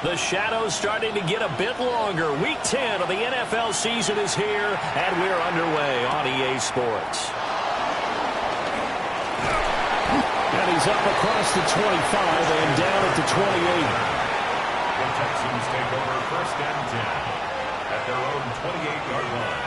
The shadow's starting to get a bit longer. Week 10 of the NFL season is here, and we're underway on EA Sports. And he's up across the 25 and down at the 28. The Texans take over first and 10 at their own 28-yard line.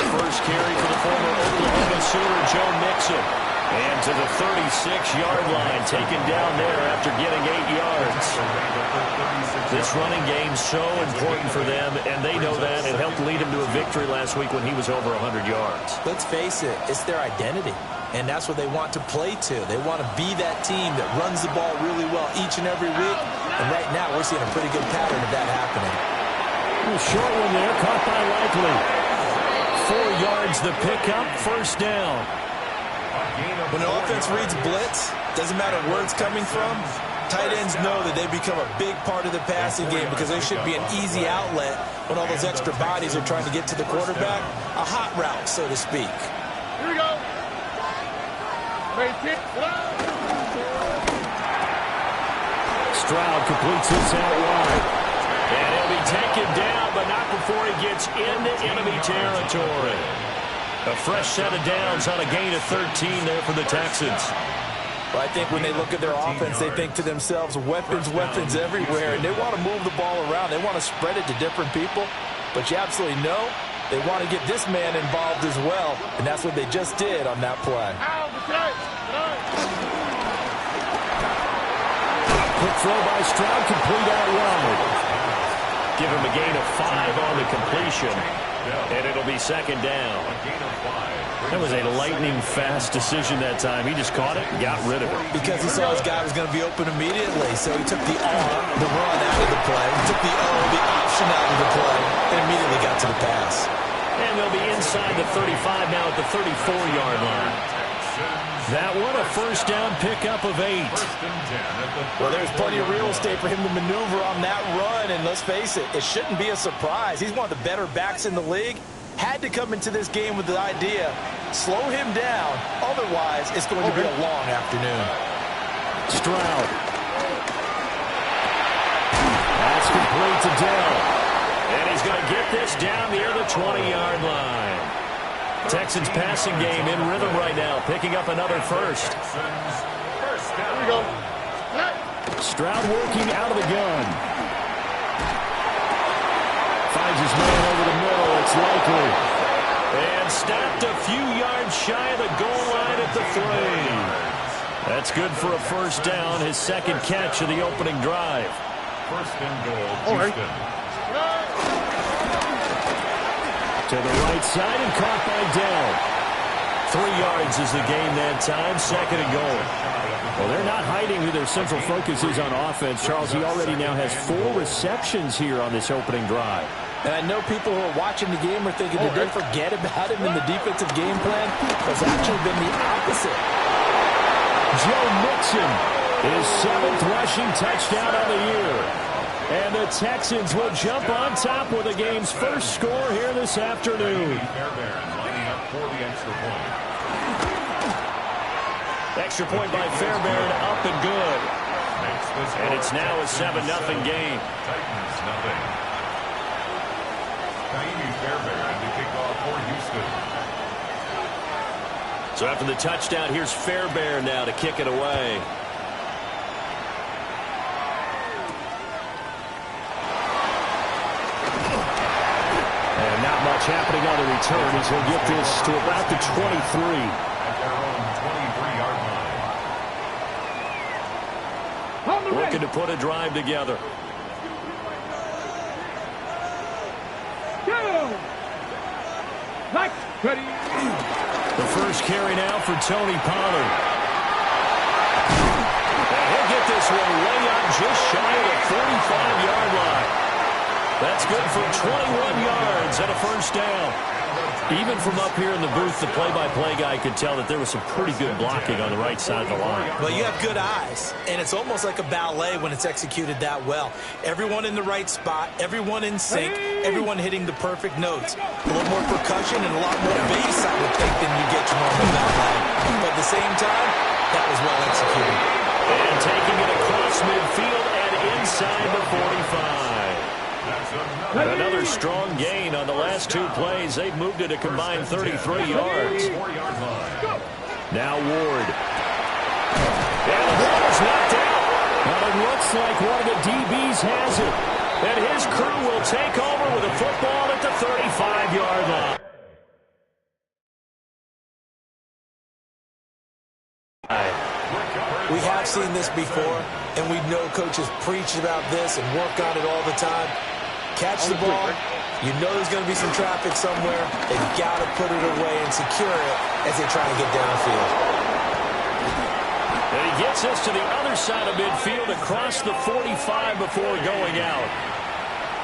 First carry for the former Oklahoma Sooner, Joe Mixon. And to the 36-yard line, taken down there after getting 8 yards. This running game so important for them, and they know that. It helped lead him to a victory last week when he was over 100 yards. Let's face it, it's their identity, and that's what they want to play to. They want to be that team that runs the ball really well each and every week, and right now we're seeing a pretty good pattern of that happening. A short one there, caught by Likely. 4 yards the pickup, first down. When the offense reads blitz, doesn't matter where it's coming from, tight ends know that they become a big part of the passing game because they should be an easy outlet when all those extra bodies are trying to get to the quarterback. A hot route, so to speak. Here we go. Stroud completes this out wide. And he'll be taken down, but not before he gets into enemy territory. A fresh set of downs on a gain of 13 there for the Texans. Well, I think when they look at their offense, they think to themselves, weapons everywhere, and they want to move the ball around. They want to spread it to different people, but you absolutely know they want to get this man involved as well, and that's what they just did on that play. Quick throw by Stroud, complete out wide. Give him a gain of 5 on the completion, and it'll be second down. That was a lightning-fast decision that time. He just caught it and got rid of it. Because he saw his guy was going to be open immediately, so he took the R, the run out of the play, he took the O, the option out of the play, and immediately got to the pass. And they'll be inside the 35 now at the 34-yard line. That one a first down pickup of 8. Well, there's plenty of real estate for him to maneuver on that run, and let's face it, it shouldn't be a surprise. He's one of the better backs in the league. Had to come into this game with the idea, slow him down, otherwise it's going to be a long afternoon. Stroud. That's complete to Dell. And he's going to get this down near the 20-yard line. Texans passing game in rhythm right now, picking up another first. Here we go. Stroud working out of the gun. Finds his man over the middle. It's Likely. And stopped a few yards shy of the goal line at the 3. That's good for a first down, his second catch of the opening drive. First and goal, Houston. To the right side and caught by Dell. 3 yards is the gain that time, second and goal. Well, they're not hiding who their central focus is on offense. Charles, he already now has 4 receptions here on this opening drive. And I know people who are watching the game are thinking, did they forget about him in the defensive game plan? It's actually been the opposite. Joe Mixon, his 7th rushing touchdown of the year. And the Texans will jump on top with the game's first score here this afternoon. Fairbairn lining up for the extra point. Extra point by Fairbairn, up and good. And it's now a 7-0 game. Titans nothing. Fairbairn to kick off for Houston. So after the touchdown, here's Fairbairn now to kick it away. And not much happening on the return as he'll get this to about the 23. At their own 23-yard line. Looking to put a drive together. The first carry now for Tony Pollard. And he'll get this one way up just shy of the 45-yard line. That's good for 21 yards and a first down. Even from up here in the booth, the play-by-play guy could tell that there was some pretty good blocking on the right side of the line. Well, you have good eyes, and it's almost like a ballet when it's executed that well. Everyone in the right spot, everyone in sync, everyone hitting the perfect notes. A little more percussion and a lot more bass, I would think, than you get your normal ballet. But at the same time, that was well executed. And taking it across midfield and inside the 45. Another strong gain on the last two plays. They've moved it a combined 33 yards. Now Ward. And the ball is knocked out. Now it looks like one of the DBs has it. And his crew will take over with a football at the 35-yard line. We have seen this before, and we know coaches preach about this and work on it all the time. Catch the ball. You know there's going to be some traffic somewhere. They've got to put it away and secure it as they try to get downfield. And he gets us to the other side of midfield across the 45 before going out.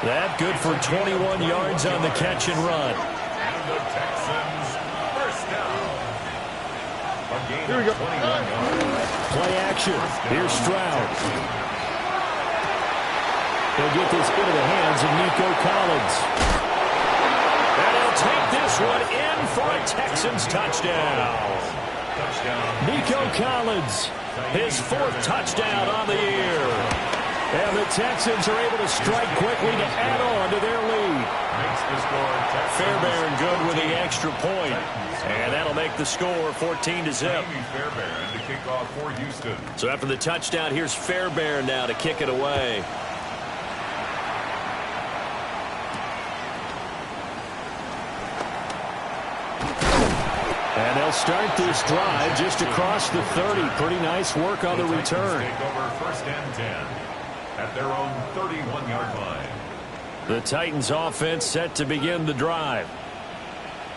That good for 21 yards on the catch and run. And the Texans first down. A gain Here we of go. 21 yards. Play action. Here's Stroud. He'll get this into the hands of Nico Collins. And he'll take this one in for a Texans touchdown. Nico Collins, His fourth touchdown on the year. and the Texans are able to strike quickly to add on to their lead. Makes the score Texans. Fairbairn good with the extra point. And that'll make the score 14-0. Fairbairn to kick off for Houston. So after the touchdown, here's Fairbairn now to kick it away. And they'll start this drive just across the 30. Pretty nice work on the return. Take over first and 10 at their own 31-yard line. The Titans offense set to begin the drive.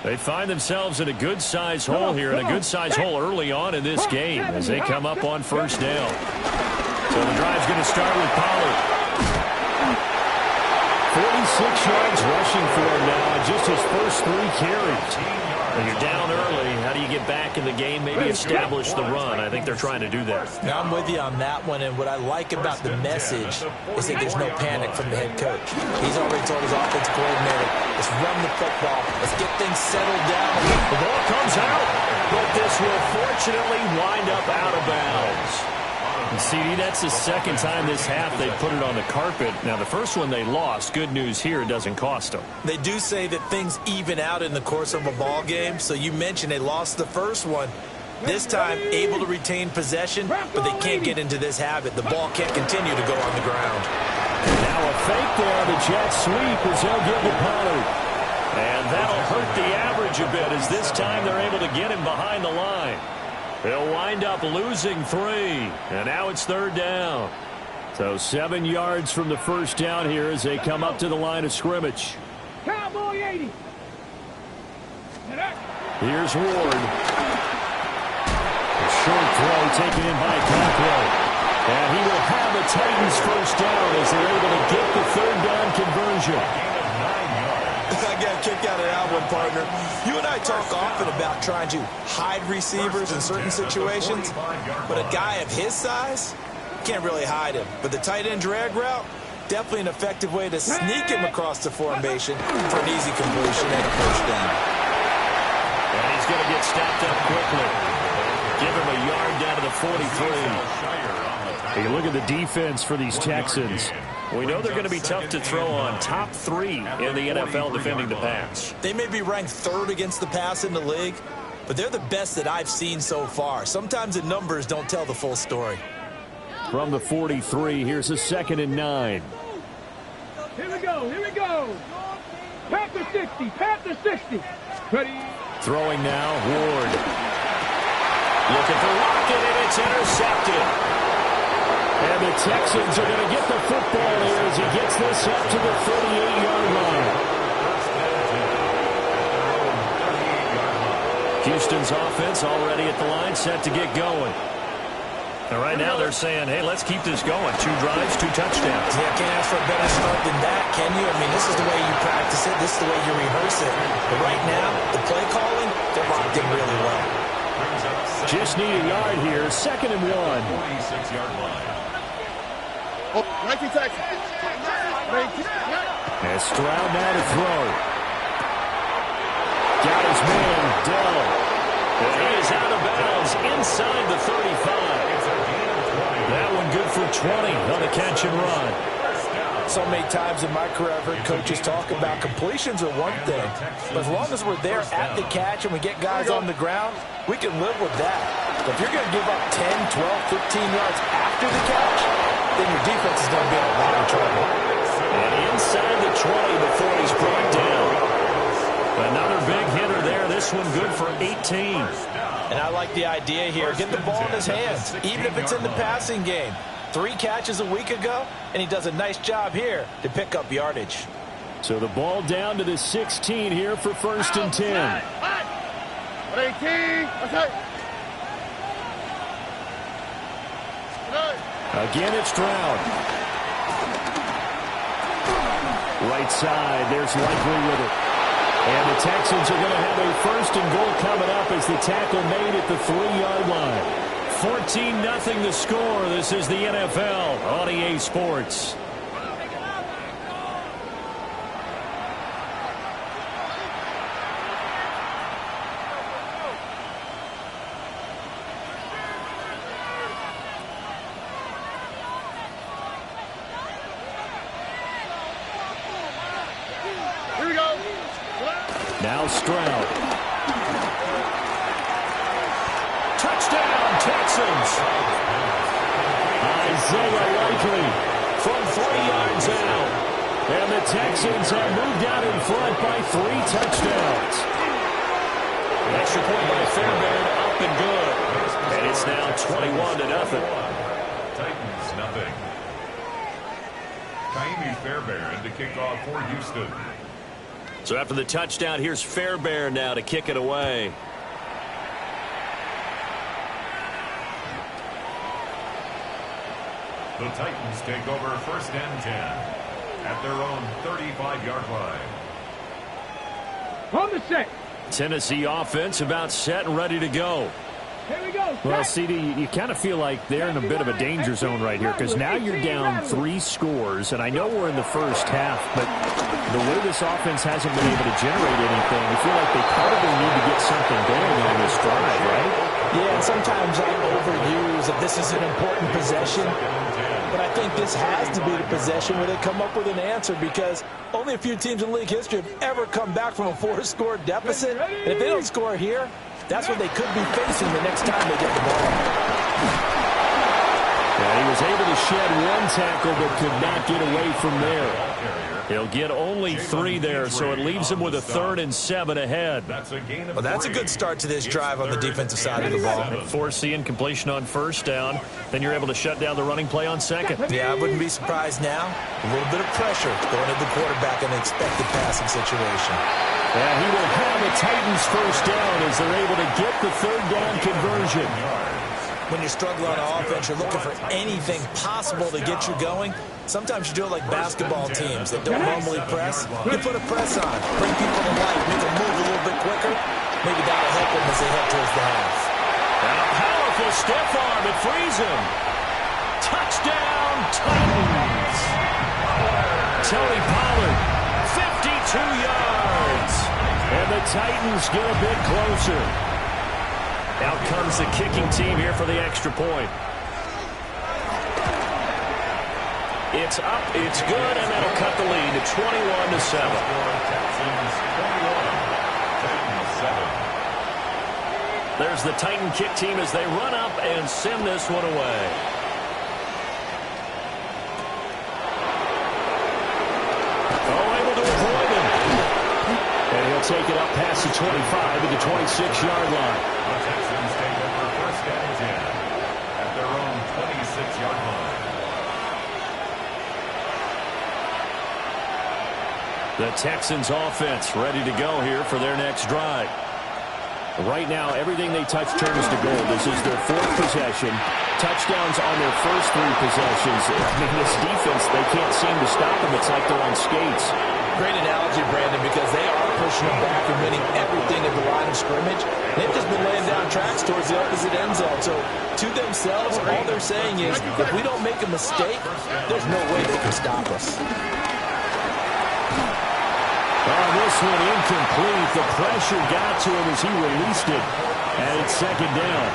They find themselves in a good-sized hole here, and a good-sized hole early on in this game as they come up on first down. So the drive's going to start with Pollard. 46 yards rushing for him now, just his first 3 carries. When you're down early, how do you get back in the game, maybe establish the run? I think they're trying to do that. Now, I'm with you on that one, and what I like about the message is that there's no panic from the head coach. He's already told his offensive coordinator, let's run the football, let's get things settled down. The ball comes out, but this will fortunately wind up out of bounds. And CD, that's the second time this half they put it on the carpet. Now, the first one they lost. Good news here, it doesn't cost them. They do say that things even out in the course of a ball game. So you mentioned they lost the first one. This time, able to retain possession, but they can't get into this habit. The ball can't continue to go on the ground. Now a fake there, the jet sweep as they'll get to Pollard. And that'll hurt the average a bit as this time they're able to get him behind the line. They'll wind up losing 3, and now it's third down. So 7 yards from the first down here as they come up to the line of scrimmage. Cowboy 80. Here's Ward. A short throw taken in by Cockrell. And he will have the Titans first down as they're able to get the third down conversion. I got a kick out of that one, partner. You and I talk often about trying to hide receivers in certain situations, but a guy of his size can't really hide him. But the tight end drag route, definitely an effective way to sneak him across the formation for an easy completion and a first down. And he's going to get stacked up quickly. Give him a yard down to the 43. Hey, look at the defense for these Texans. We know they're going to be tough to throw on. Top 3 in the NFL defending the pass. They may be ranked 3rd against the pass in the league, but they're the best that I've seen so far. Sometimes the numbers don't tell the full story. From the 43, here's a 2nd and 9. Here we go. Here we go. Panther 60. Panther 60. Ready. Throwing now, Ward. Look at the rocket, and it's intercepted. And the Texans are going to get the football here as he gets this up to the 38-yard line. Houston's offense already at the line, set to get going. And right now they're saying, hey, let's keep this going. 2 drives, 2 touchdowns. Yeah, can't ask for a better start than that, can you? I mean, this is the way you practice it. This is the way you rehearse it. But right now, the play calling, they're locked in really well. Just need a yard here. 2nd and 1. 46-yard line. Oh, 19 Texans. And Stroud now to throw. Got his man, Dell. And he is out of bounds inside the 35. That one good for 20 on the catch and run. So many times in my career, I've heard coaches talk about completions are one thing. But as long as we're there at the catch and we get guys on the ground, we can live with that. But if you're going to give up 10, 12, 15 yards after the catch, then your defense is going to be in a lot of trouble. And inside the 20 before he's brought down. Another big hitter there. This one good for 18. And I like the idea here. Get the ball in his hands, even if it's in the passing game. 3 catches a week ago, and he does a nice job here to pick up yardage. So the ball down to the 16 here for 1st and 10. 18. Okay. Again, it's Stroud. Right side, there's Likely with it. And the Texans are going to have a 1st and goal coming up as the tackle made at the 3-yard line. 14-0 the score. This is the NFL on EA Sports. Here we go. Now Stroud. Touchdown, Texans. Isaiah Likely From 3 yards out. And the Texans have moved out in front by 3 touchdowns. Extra point by Fairbairn, up and good. And it's now 21-0. Titans, nothing. Kaimi Fairbairn to kick off for Houston. So after the touchdown, here's Fairbairn now to kick it away. The Titans take over 1st and 10 at their own 35-yard line. On the set. Tennessee offense about set and ready to go. Here we go. Well, CD, you kind of feel like they're in a bit of a danger zone right here because now you're down 3 scores, and I know we're in the first half, but the way this offense hasn't been able to generate anything, I feel like they probably need to get something going on this drive, right? Yeah, and sometimes I overuse that this is an important possession, but I think this has to be the possession where they come up with an answer because only a few teams in league history have ever come back from a 4-score deficit. And if they don't score here, that's what they could be facing the next time they get the ball. Yeah, he was able to shed 1 tackle but could not get away from there. He'll get only 3 there, so it leaves him with a 3rd and 7 ahead. Well, that's a good start to this drive on the defensive side of the ball. Force the incompletion on 1st down. Then you're able to shut down the running play on 2nd. Yeah, I wouldn't be surprised now. A little bit of pressure going at the quarterback in an expected passing situation. Yeah, he will have the Titans 1st down as they're able to get the 3rd down conversion. When you're struggling on offense, you're looking for anything possible to get you going. Sometimes you do it like basketball teams that don't normally press. You put a press on, bring people to life, make them move a little bit quicker. Maybe that'll help them as they head towards the half. And a powerful stiff arm. It frees him. Touchdown, Titans. Tony Pollard, 52 yards. And the Titans get a bit closer. Out comes the kicking team here for the extra point. It's up, it's good, and that'll cut the lead to 21-7. There's the Titan kick team as they run up and send this one away. Oh, able to avoid him. And he'll take it up past the 25 to the 26-yard line. The Texans take over 1st and 10 at their own 26-yard line. The Texans offense ready to go here for their next drive. Right now, everything they touch turns to gold. This is their 4th possession. Touchdowns on their first 3 possessions. I mean, this defense, they can't seem to stop them. It's like they're on skates. Great analogy, Brandon, because they are pushing them back and winning everything at the line of scrimmage. They've just been laying down tracks towards the opposite end zone. So to themselves, all they're saying is, if we don't make a mistake, there's no way they can stop us. Oh, this one incomplete. The pressure got to him as he released it. And it's second down.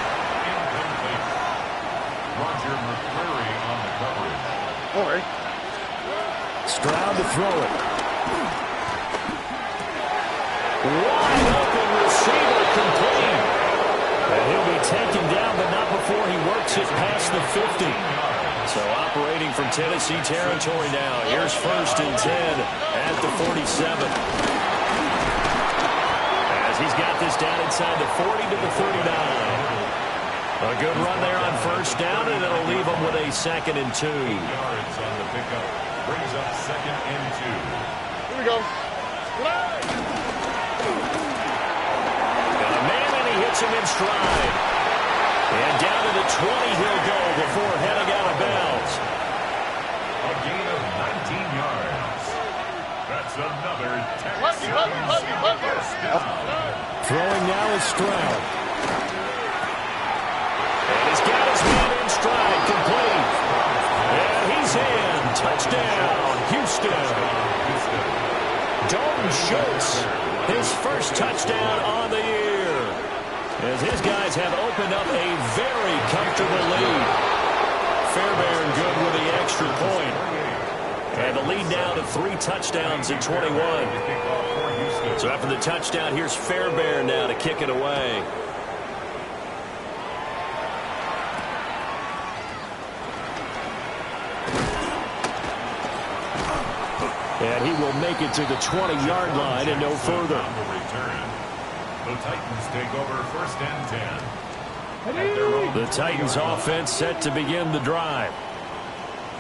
Roger McCreary on the coverage. All right. Stroud to throw it. Wide open receiver complete. And he'll be taken down, but not before he works it past the 50. So operating from Tennessee territory now. Here's 1st and 10 at the 47. As he's got this down inside the 40 to the 39. A good run there on 1st down, and it'll leave him with a 2nd and 2. 8 yards on the pickup. Brings up 2nd and 2. Here we go. Got a man, and he hits him in stride. And down to the 20 he'll go before heading out of bounds. A gain of 19 yards. That's another Texans first down. Throwing now is Stroud. And he's got his man in stride, complete. And he's in. Touchdown, Houston. Dalton Schultz, his first touchdown on the year. As his guys have opened up a very comfortable lead. Fairbairn good with the extra point. And the lead now to 3 touchdowns in 21. So after the touchdown, here's Fairbairn now to kick it away. And he will make it to the 20-yard line and no further. The Titans take over 1st and 10. The Titans offense set to begin the drive.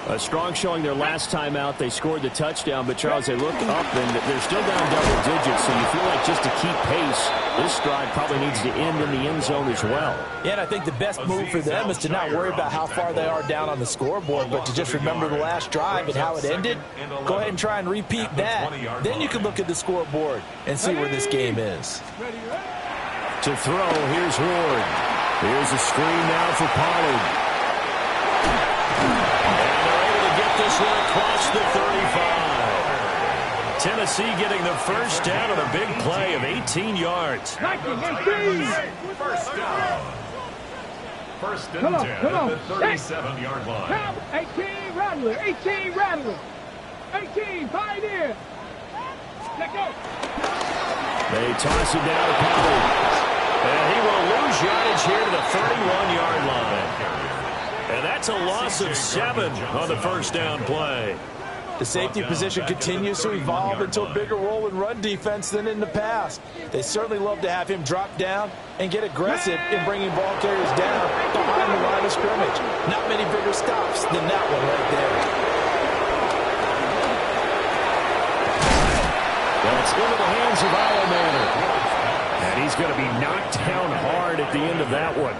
A strong showing their last time out. They scored the touchdown, but Charles, they look up and they're still down double digits, so you feel like just to keep pace, this drive probably needs to end in the end zone as well. Yeah, and I think the best move for them is to not worry about how far they are down on the scoreboard, but to just remember the last drive and how it ended. Go ahead and try and repeat that. Then you can look at the scoreboard and see where this game is. To throw, here's Ward. Here's a screen now for Pollard. This one across the 35. Tennessee getting the first down on a big play of 18 yards. 19, 18. First down. 1st and 10 at the 37-yard line. 18, Rattler. 18, Rattler. 18, Pioneer. Let go. They toss it down to Pollard. And he will lose yardage here to the 31-yard line. And that's a loss of 7 on the first down play. The safety position continues to evolve into a bigger role in run defense than in the past. They certainly love to have him drop down and get aggressive in bringing ball carriers down behind the line of scrimmage. Not many bigger stops than that one right there. That's into the hands of Manor. And he's going to be knocked down hard at the end of that one.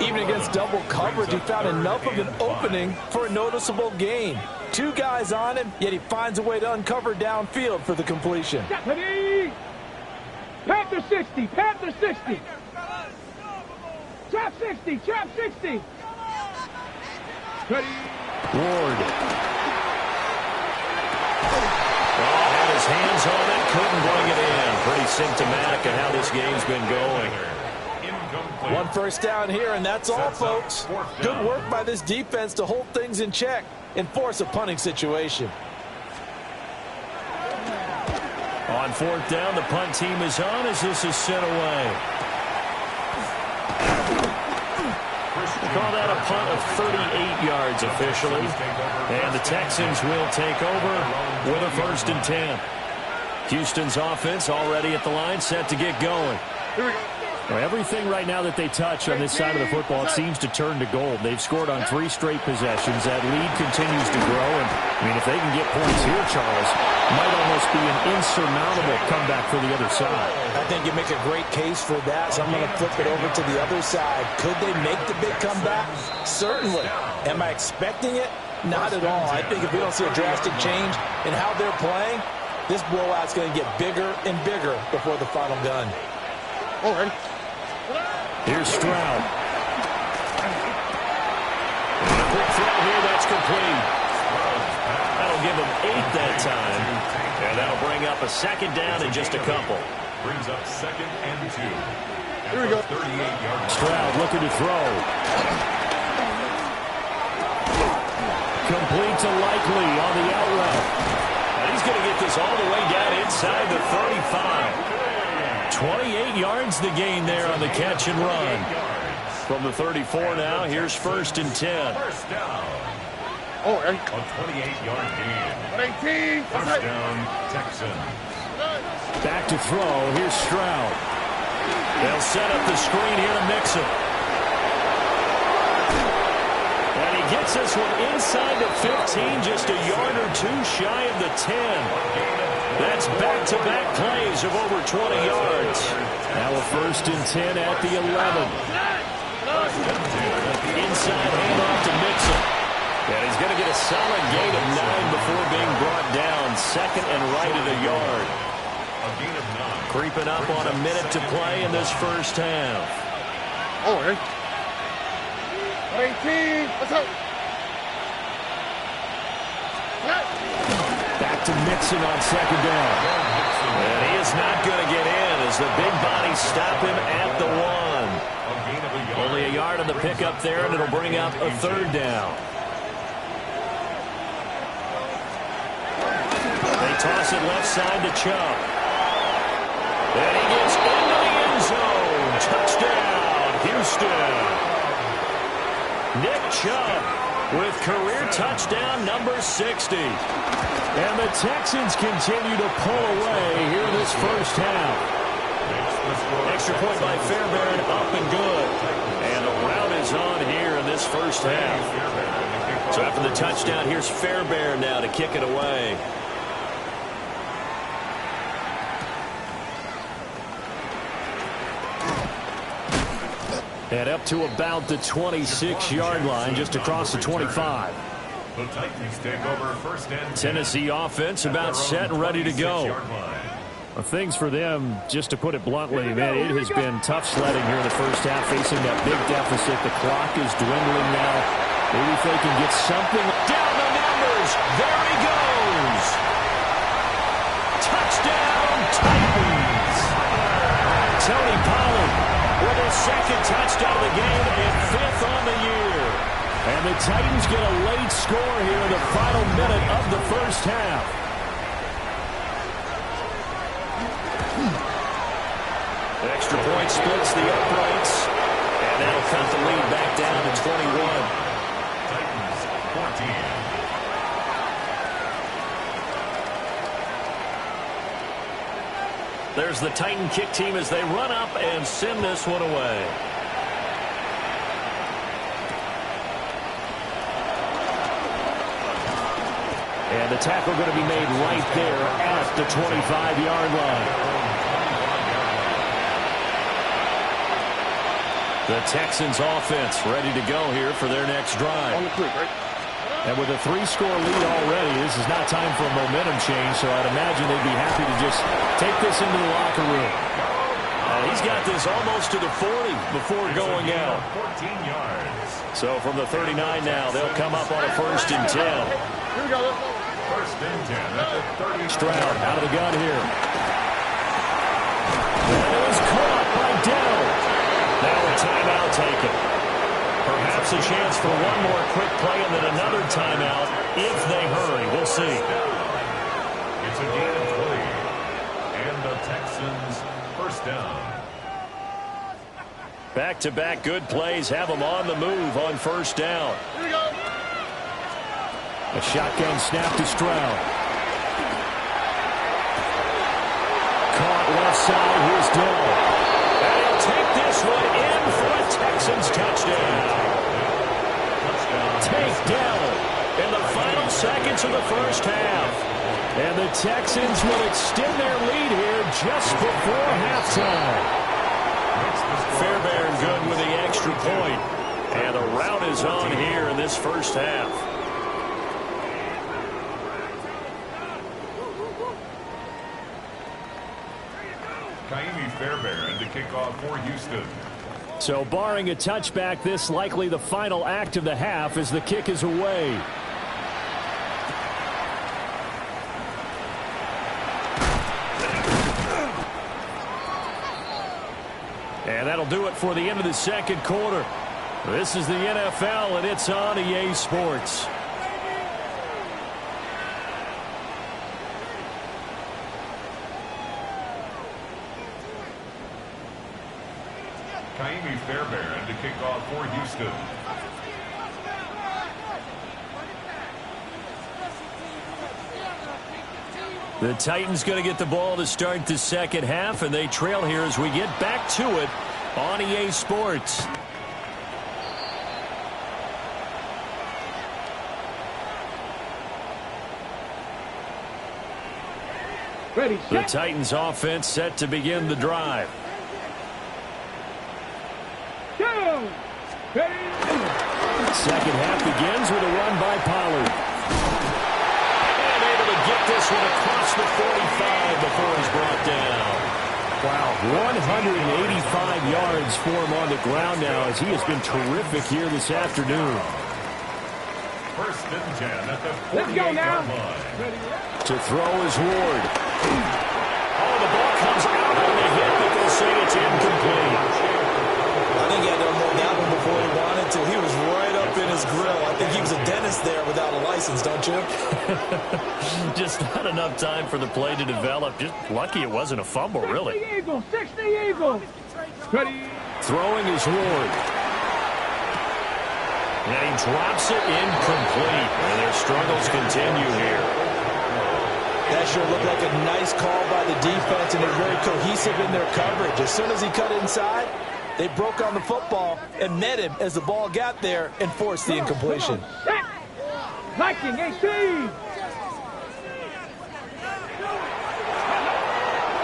Even against double coverage, he found enough of an opening for a noticeable gain. 2 guys on him, yet he finds a way to uncover downfield for the completion. Panther 60, Panther 60. Trap 60, trap 60. Ready. Ward. Had his hands on it, couldn't bring it in. Pretty symptomatic of how this game's been going. 1 first down here, and that's all, folks. Good work by this defense to hold things in check and force a punting situation. On 4th down, the punt team is on as this is sent away. We'll call that a punt of 38 yards officially. And the Texans will take over with a 1st and 10. Houston's offense already at the line, set to get going. Here we go. Well, everything right now that they touch on this side of the football, it seems to turn to gold. They've scored on 3 straight possessions. That lead continues to grow. And, I mean, if they can get points here, Charles, it might almost be an insurmountable comeback for the other side. I think you make a great case for that, so I'm going to flip it over to the other side. Could they make the big comeback? Certainly. Am I expecting it? Not at all. I think if we don't see a drastic change in how they're playing, this blowout's going to get bigger and bigger before the final gun. All right. Here's Stroud. And a quick throw here, that's complete. That'll give him 8 that time. And that'll bring up a second down in just a couple. Brings up 2nd and 2. Here we go. 38-yard. Stroud looking to throw. Complete to Likely on the out route. And he's going to get this all the way down inside the 35. 28 yards the gain there on the catch and run. From the 34 now, here's 1st and 10. First down. All right. A 28-yard gain. 18. First down, Texans. Back to throw. Here's Stroud. They'll set up the screen here to Mixon. And he gets this one inside the 15, just a yard or 2 shy of the 10. That's back-to-back plays of over 20 yards. Now a 1st and 10 at the 11. Inside handoff to Mixon. And he's going to get a solid gain of 9 before being brought down. 2nd and right at a yard. A gain of 9. Creeping up on a minute to play in this first half. All right. 18. Let's go. Back to Mixon on 2nd down. And he is not going to get in as the big bodies stop him at the 1. Only a yard on the pickup there, and it'll bring up a 3rd down. They toss it left side to Chubb. And he gets into the end zone. Touchdown, Houston. Nick Chubb with career touchdown number 60. And the Texans continue to pull away here this first half. Extra point by Fairbairn, up and good. And the rout is on here in this first half. So after the touchdown, here's Fairbairn now to kick it away. And up to about the 26-yard line, just across the 25. The Titans take over 1st and 10. Tennessee offense about set and ready to go. Well, things for them, just to put it bluntly, man, it has been tough sledding here in the first half, facing that big deficit. The clock is dwindling now. Maybe if they can get something down the numbers. There he goes. Touchdown, Titans. Tony Pollard with his 2nd touchdown of the game and 5th on the year. And the Titans get a late score here in the final minute of the first half. The extra point splits the uprights, and that'll cut the lead back down to 21. Titans 14. There's the Titan kick team as they run up and send this one away. And the tackle going to be made right there at the 25-yard line. The Texans offense ready to go here for their next drive. On the quick, right? And with a 3-score lead already, this is not time for a momentum change, so I'd imagine they'd be happy to just take this into the locker room. He's got this almost to the 40 before going out. 14 yards. So from the 39 now, they'll come up on a 1st and 10. Here we go. 1st and 10 at the 30. Stroud out of the gun here. And it was caught by Dell. Now a timeout taken. Perhaps a chance for one more quick play and then another timeout if they hurry. We'll see. It's a gain of 20. And the Texans 1st down. Back-to-back good plays have them on the move on 1st down. Here we go. A shotgun snap to Stroud. Caught left side. Here's Dell. And he'll take this this one in for a Texans touchdown. Takedown in the final seconds of the first half. And the Texans will extend their lead here just before halftime. Fairbairn good with the extra point. And the rout is on here in this first half. Fairbairn to kick off for Houston. So barring a touchback, this likely the final act of the half as the kick is away. And that'll do it for the end of the second quarter. This is the NFL, and it's on EA Sports. Fairbairn to kick off for Houston. The Titans going to get the ball to start the second half, and they trail here as we get back to it on EA Sports. Ready, The Titans offense set to begin the drive. Second half begins with a run by Pollard. And able to get this one across the 45 before he's brought down. Wow, 185 yards for him on the ground now as he has been terrific here this afternoon. First and 10 at the 48-yard line. To throw is Ward. Oh, the ball comes out on the hit, but they'll say it's incomplete. I think he had to unload that one before he wanted to. He was right up in his grill. I think he was a dentist there without a license, don't you? Just not enough time for the play to develop. Just lucky it wasn't a fumble, really. 60 Eagles, 60 Eagles. Ready. Throwing is Ward. And he drops it incomplete. And their struggles continue here. That sure looked like a nice call by the defense, and they're very cohesive in their coverage. As soon as he cut inside, they broke on the football and met him as the ball got there and forced the incompletion. Viking 18.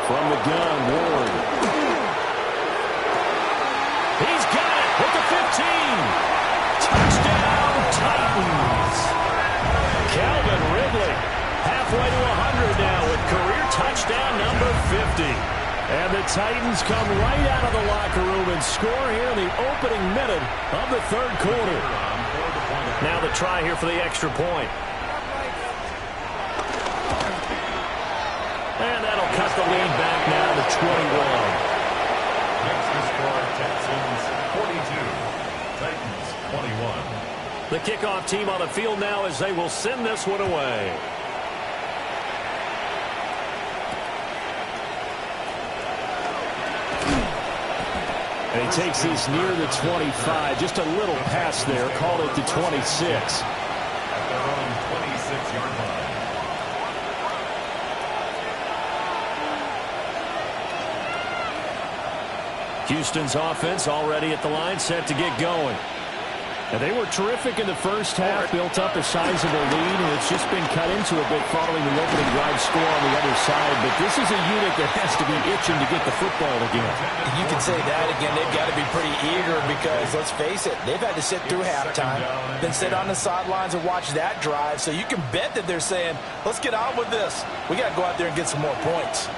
From the gun, Ward. He's got it with the 15. Touchdown, Titans. Calvin Ridley halfway to 100 now with career touchdown number 50. And the Titans come right out of the locker room and score here in the opening minute of the third quarter. Now the try here for the extra point. And that'll cut the lead back now to 21. Next to score, Texans 42, Titans 21. The kickoff team on the field now as they will send this one away. And he takes this near the 25. Just a little pass there. Call it the 26. At their own 26-yard line. Houston's offense already at the line, set to get going. And they were terrific in the first half, built up a sizable lead, and it's just been cut into a bit following the opening drive score on the other side. But this is a unit that has to be itching to get the football again. You can say that again. They've got to be pretty eager because, let's face it, they've had to sit through halftime, then sit on the sidelines and watch that drive. So you can bet that they're saying, let's get on with this. We got to go out there and get some more points.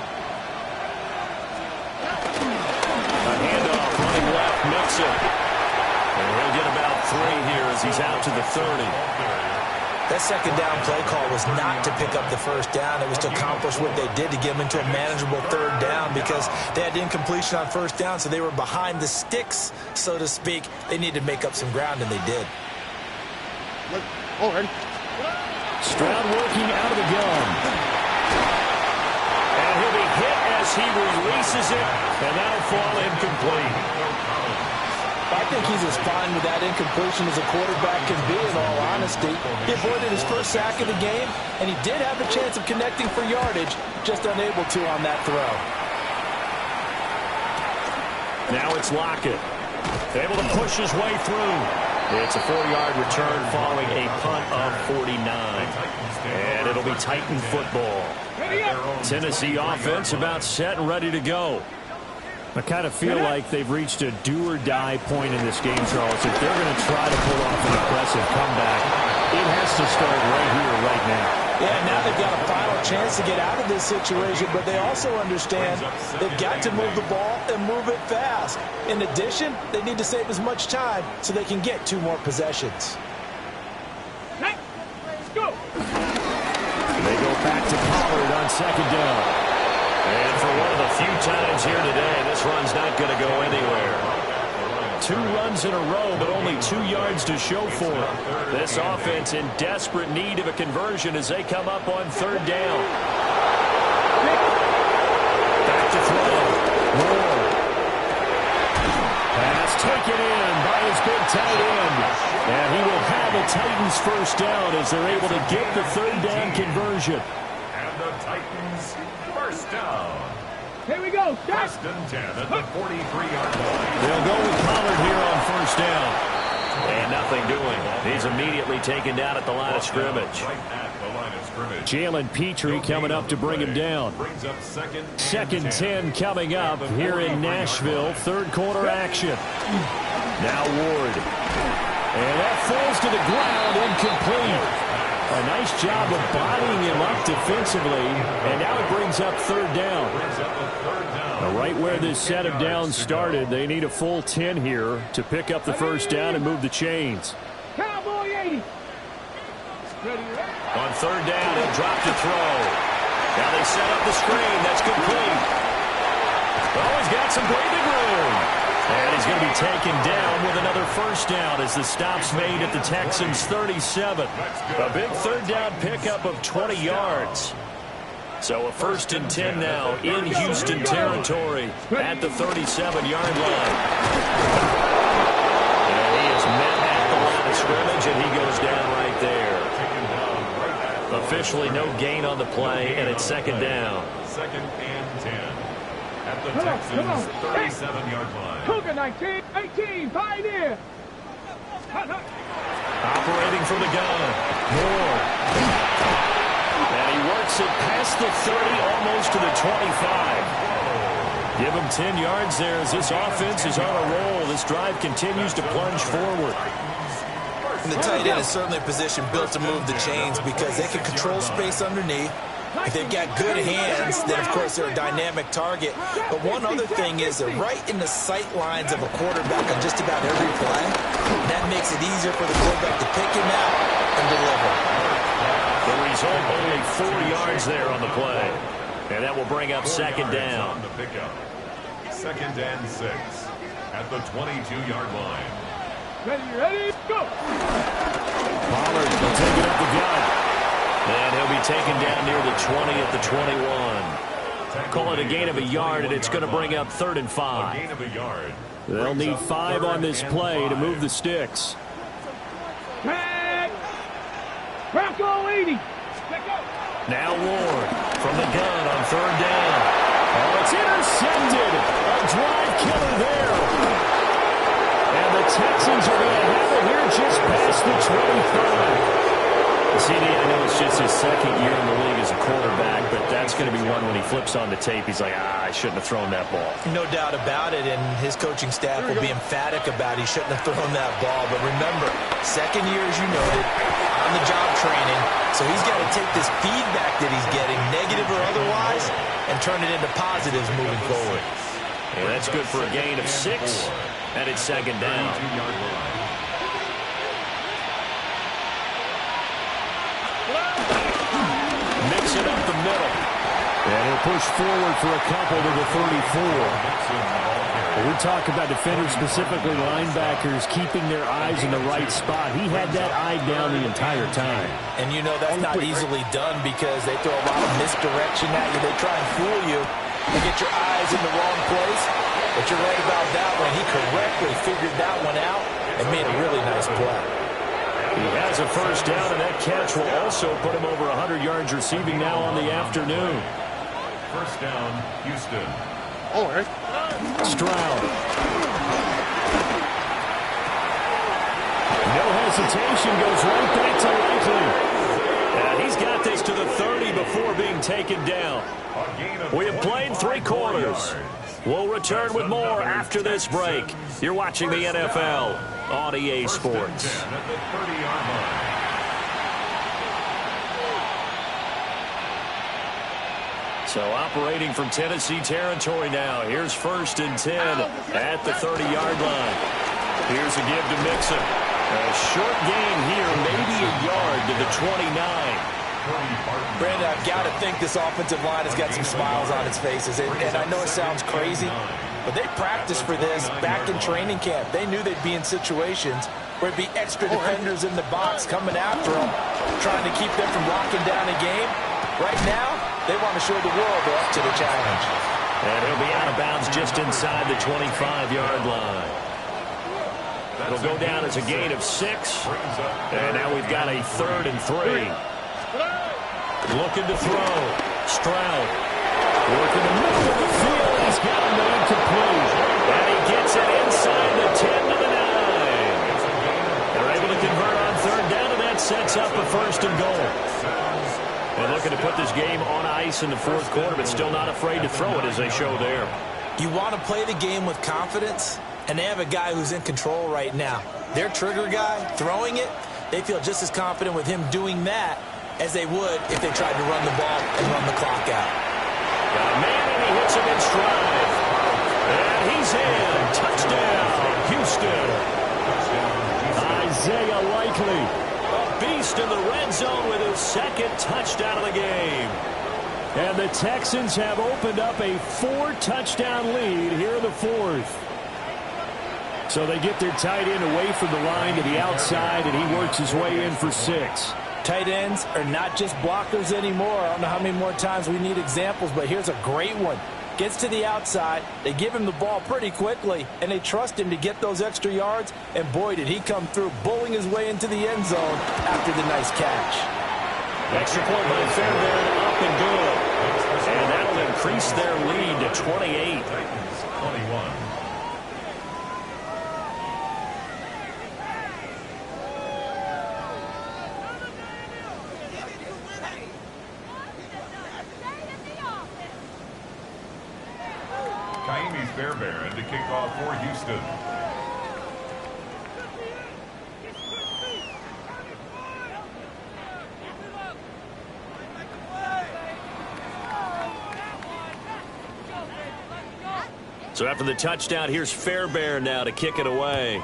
A handoff running left, Mixon. And he'll get about 3 here as he's out to the 30. That second down play call was not to pick up the first down. It was to accomplish what they did to get them into a manageable third down because they had incompletion on first down, so they were behind the sticks, so to speak. They needed to make up some ground, and they did. Stroud working out of the gun. And he'll be hit as he releases it, and that'll fall incomplete. I think he's as fine with that incompletion as a quarterback can be, in all honesty. He avoided his first sack of the game, and he did have a chance of connecting for yardage, just unable to on that throw. Now it's Lockett. Able to push his way through. It's a 4-yard return following a punt of 49. And it'll be Titan football. Tennessee offense about set and ready to go. I kind of feel like they've reached a do-or-die point in this game, Charles. If they're going to try to pull off an impressive comeback, it has to start right here, right now. Yeah, now they've got a final chance to get out of this situation, but they also understand they've got to move the ball and move it fast. In addition, they need to save as much time so they can get 2 more possessions. Let's go. They go back to Pollard on 2nd down. And for one of the few times here today, this run's not going to go anywhere. 2 runs in a row, but only 2 yards to show for it. This offense in desperate need of a conversion as they come up on 3rd down. Back to throw. Moore. Pass taken in by his big tight end. And he will have a Titans first down as they're able to get the 3rd down conversion. And the Titans first down. Here we go. First and 10 at the 43-yard line. They'll go with Pollard here on 1st down. And nothing doing. He's immediately taken down at the line of scrimmage. Right at the line of scrimmage. Jalen Petrie coming up to bring him down. Brings up Second 10 coming up here in Nashville. 3rd quarter action. Now Ward. And that falls to the ground, incomplete. A nice job of bodying him up defensively, and now it brings up 3rd down. Right where this set of downs started, they need a full 10 here to pick up the 1st down and move the chains. Cowboy 80. On 3rd down, he'll drop to throw. Now they set up the screen. That's complete. Oh, he's got some breathing room. And he's going to be taken down with another 1st down as the stop's made at the Texans' 37. A big 3rd down pickup of 20 yards. So a 1st and 10 now in Houston territory at the 37-yard line. And he is met at the line of scrimmage, and he goes down right there. Officially no gain on the play, and it's 2nd down. 2nd and 10 at the Texans' 37-yard line. Cougar 19, 18, Pioneer. Operating from the gun. Moore. And he works it past the 30, almost to the 25. Give him 10 yards there as this offense is on a roll. This drive continues to plunge forward. And the tight end is certainly a position built to move the chains because they can control space underneath. If they've got good hands, then, of course, they're a dynamic target. But one other thing is they're right in the sight lines of a quarterback on just about every play. That makes it easier for the quarterback to pick him out and deliver. The result, only 4 yards there on the play. And that will bring up 2nd down. 2nd and 6 at the 22-yard line. Ready, go. Pollard will take it up the gut. And he'll be taken down near the 20 at the 21. Call it a gain of a yard, and it's going to bring up 3rd and 5. Gain of a yard. They'll need 5 on this play to move the sticks. Tag. Bronco 80. Now Ward from the gun on 3rd down. Oh, it's intercepted. A drive killer there. And the Texans are going to have it here just past the 25. CD, I know it's just his 2nd year in the league as a quarterback, but that's going to be one when he flips on the tape. He's like, I shouldn't have thrown that ball. No doubt about it, and his coaching staff will be emphatic about he shouldn't have thrown that ball. But remember, 2nd year, as you noted, on the job training, so he's got to take this feedback that he's getting, negative or otherwise, and turn it into positives moving forward. And that's good for a gain of 6, and it's 2nd down. Mix it up the middle. And he'll push forward for a couple to the 34. When we talk about defenders, specifically linebackers, keeping their eyes in the right spot. He had that eye down the entire time. And you know that's not easily done because they throw a lot of misdirection at you. They try and fool you and get your eyes in the wrong place. But you're right about that one. He correctly figured that one out and made a really nice play. He has a 1st down, and that catch will also put him over 100 yards receiving now on the afternoon. 1st down, Houston. All right. Stroud. No hesitation, goes right back to Likely. And he's got this to the 30 before being taken down. We have played 3 quarters. We'll return with more after this break. You're watching the NFL on EA Sports. So operating from Tennessee territory now. Here's 1st and 10 at the 30-yard line. Here's a give to Mixon. A short gain here, maybe a yard to the 29. Brandon, I've got to think this offensive line has got some smiles on its faces. And I know it sounds crazy, but they practiced for this back in training camp. They knew they'd be in situations where it'd be extra defenders in the box coming after them, trying to keep them from locking down a game. Right now, they want to show the world they're up to the challenge. And he'll be out of bounds just inside the 25-yard line. It'll go down as a gain of 6. And now we've got a 3rd and 3. Looking to throw. Stroud. Working the middle of the field. He's got a man complete. And he gets it inside the 10 to the 9. They're able to convert on 3rd down, and that sets up a 1st and goal. And looking to put this game on ice in the 4th quarter, but still not afraid to throw it as they show there. You want to play the game with confidence, and they have a guy who's in control right now. Their trigger guy, throwing it, they feel just as confident with him doing that as they would if they tried to run the ball and run the clock out. Got a man, and he hits him in stride. And he's in. Touchdown, Houston. Isaiah Likely. A beast in the red zone with his 2nd touchdown of the game. And the Texans have opened up a 4-touchdown lead here in the 4th. So they get their tight end away from the line to the outside, and he works his way in for 6. Tight ends are not just blockers anymore. I don't know how many more times we need examples, but here's a great one. Gets to the outside, they give him the ball pretty quickly, and they trust him to get those extra yards, and boy, did he come through, bowling his way into the end zone after the nice catch. Extra point by Fairbairn, up and good. And that'll increase their lead to 28. 21. Fairbairn to kick off for Houston. So after the touchdown, here's Fairbairn now to kick it away.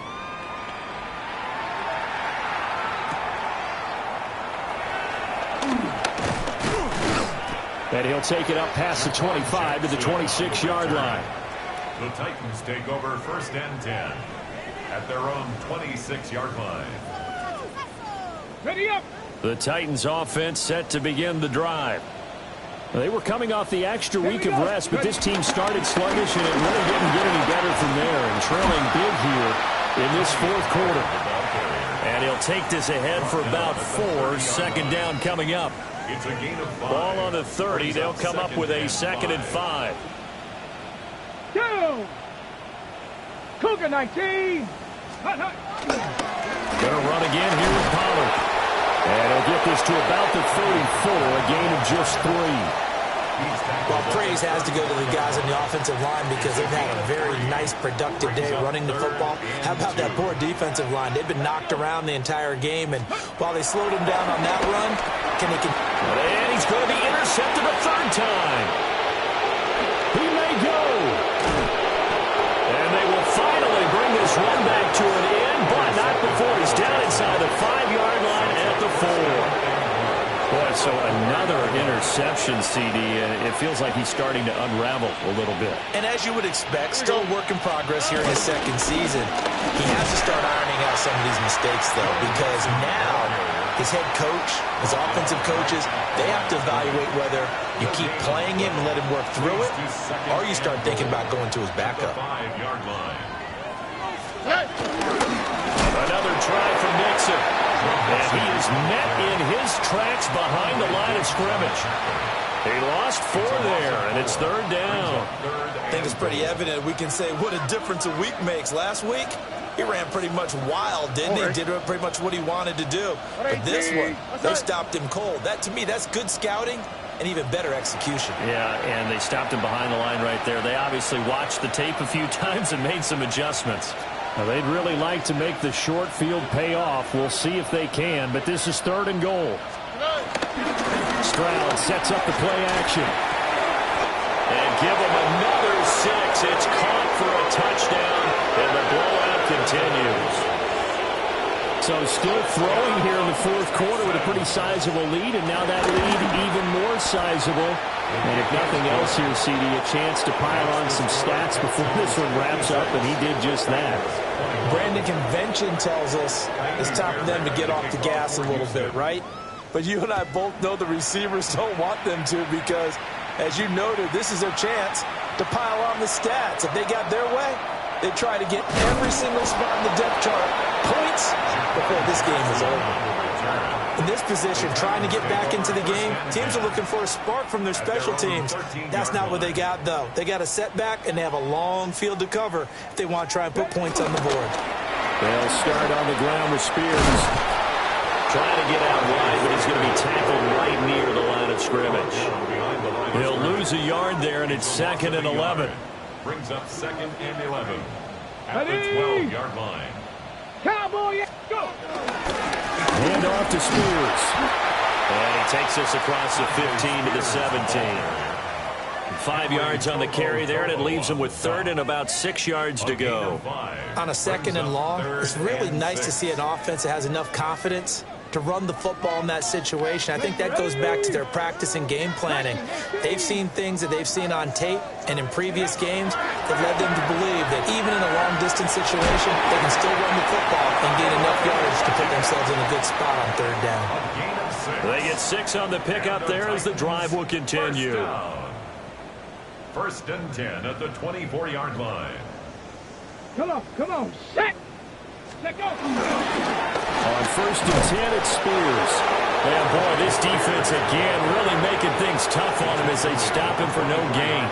And he'll take it up past the 25 to the 26-yard line. The Titans take over 1st and 10 at their own 26-yard line. Ready up. The Titans offense set to begin the drive. They were coming off the extra week of rest, but this team started sluggish, and it really didn't get any better from there. And trailing big here in this 4th quarter. And he'll take this ahead for about 4. 2nd down coming up. It's a gain of 5. Ball on the 30. They'll come up with a 2nd and 5. Down. Cougar 19. Hot, hot. Gonna run again here with Pollard. And he'll get this to about the 34, a gain of just 3. Well, praise has to go to the guys on the offensive line because they've had a very nice, productive day running the football. How about that poor defensive line? They've been knocked around the entire game, and while they slowed him down on that run, and he's going to be intercepted a 3rd time. He may go. And they will finally bring this run back to an end, but not before he's down inside the 5-yard line at the 4. Boy, so another interception, CD, and it feels like he's starting to unravel a little bit. And as you would expect, still a work in progress here in his 2nd season. He has to start ironing out some of these mistakes, though, because now his head coach, his offensive coaches, they have to evaluate whether you keep playing him and let him work through it, or you start thinking about going to his backup. 5-yard line. Another try for Mixon. And he is met in his tracks behind the line of scrimmage. He lost 4 there, and it's 3rd down. I think it's pretty evident. We can say what a difference a week makes. Last week, he ran pretty much wild, didn't he? Did pretty much what he wanted to do. But this one, they stopped him cold. That, to me, that's good scouting and even better execution. Yeah, and they stopped him behind the line right there. They obviously watched the tape a few times and made some adjustments. Now, they'd really like to make the short field pay off. We'll see if they can, but this is 3rd and goal. Stroud sets up the play action. And give him another 6. It's caught for a touchdown, and the blowout continues. So still throwing here in the 4th quarter with a pretty sizable lead, and now that lead even more sizable. And if nothing else here, CD, a chance to pile on some stats before this one wraps up, and he did just that. Brandon, convention tells us it's time for them to get off the gas a little bit, right? But you and I both know the receivers don't want them to because, as you noted, this is their chance to pile on the stats. If they got their way, they try to get every single spot in the depth chart points before this game is over. In this position, trying to get back into the game, teams are looking for a spark from their special teams. That's not what they got, though. They got a setback, and they have a long field to cover if they want to try and put points on the board. They'll start on the ground with Spears. Trying to get out wide, but he's going to be tackled right near the line of scrimmage. He'll lose a yard there, and it's 2nd and 11. Brings up 2nd and 11 at the 12-yard line. Cowboy, go! Hand off to Spears. And he takes us across the 15 to the 17. 5 yards on the carry there, and it leaves him with 3rd and about 6 yards to go. On a 2nd and long, it's really nice to see an offense that has enough confidence to run the football in that situation. I think that goes back to their practice and game planning. They've seen things that they've seen on tape and in previous games that led them to believe that even in a long-distance situation, they can still run the football and gain enough yardage to put themselves in a good spot on 3rd down. They get 6 on the pickup there as the drive will continue. 1st and 10 at the 24-yard line. Come on, set! Set, go! On 1st and 10, it's Spears. And boy, this defense again really making things tough on him as they stop him for no gain.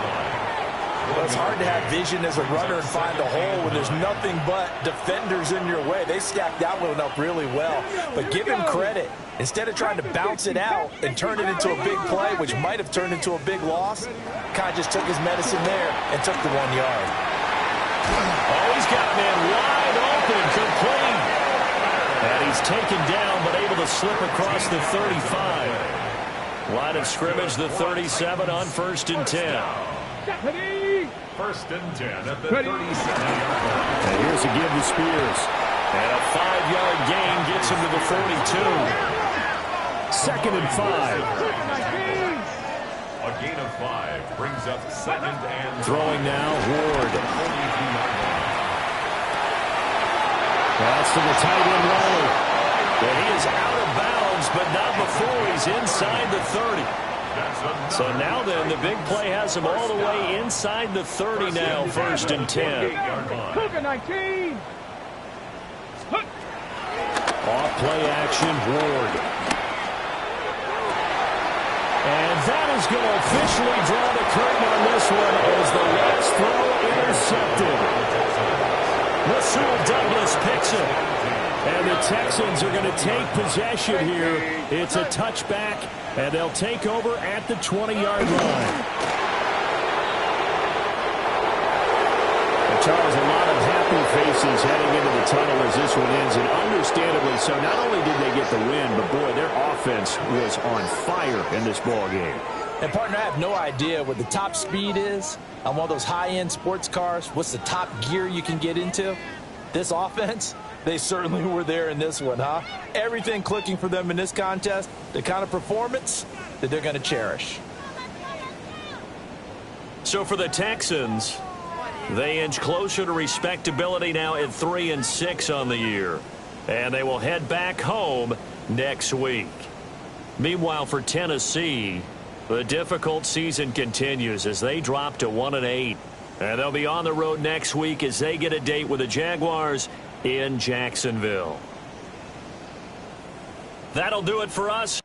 Well, it's hard to have vision as a runner and find a hole when there's nothing but defenders in your way. They stacked that one up really well. But give him credit. Instead of trying to bounce it out and turn it into a big play, which might have turned into a big loss, kind of just took his medicine there and took the 1 yard. Oh, he's got a man wide open, complete. And he's taken down, but able to slip across the 35. Line of scrimmage, the 37 on 1st and 10. 1st and 10 at the 37-yard line. And here's a give to Spears. And a 5-yard gain gets him to the 42. 2nd and 5. A gain of 5 brings up 2nd and Throwing now, Ward. 42-yard line. That's to the tight end, Riley. And he is out of bounds, but not before he's inside the 30. So now then, the big play has him all the way inside the 30 now, 1st and 10. Cougar 19! Off play action, Ward. And that is going to officially draw the curtain on this one as the last throw intercepted. Rasul Douglas picks it. And the Texans are going to take possession here. It's a touchback, and they'll take over at the 20-yard line. Charles, a lot of happy faces heading into the tunnel as this one ends, and understandably so. Not only did they get the win, but boy, their offense was on fire in this ball game. And, partner, I have no idea what the top speed is on one of those high-end sports cars. What's the top gear you can get into? This offense, they certainly were there in this one, huh? Everything clicking for them in this contest, the kind of performance that they're going to cherish. So for the Texans, they inch closer to respectability now at 3-6 on the year. And they will head back home next week. Meanwhile, for Tennessee, the difficult season continues as they drop to 1-8. And they'll be on the road next week as they get a date with the Jaguars in Jacksonville. That'll do it for us.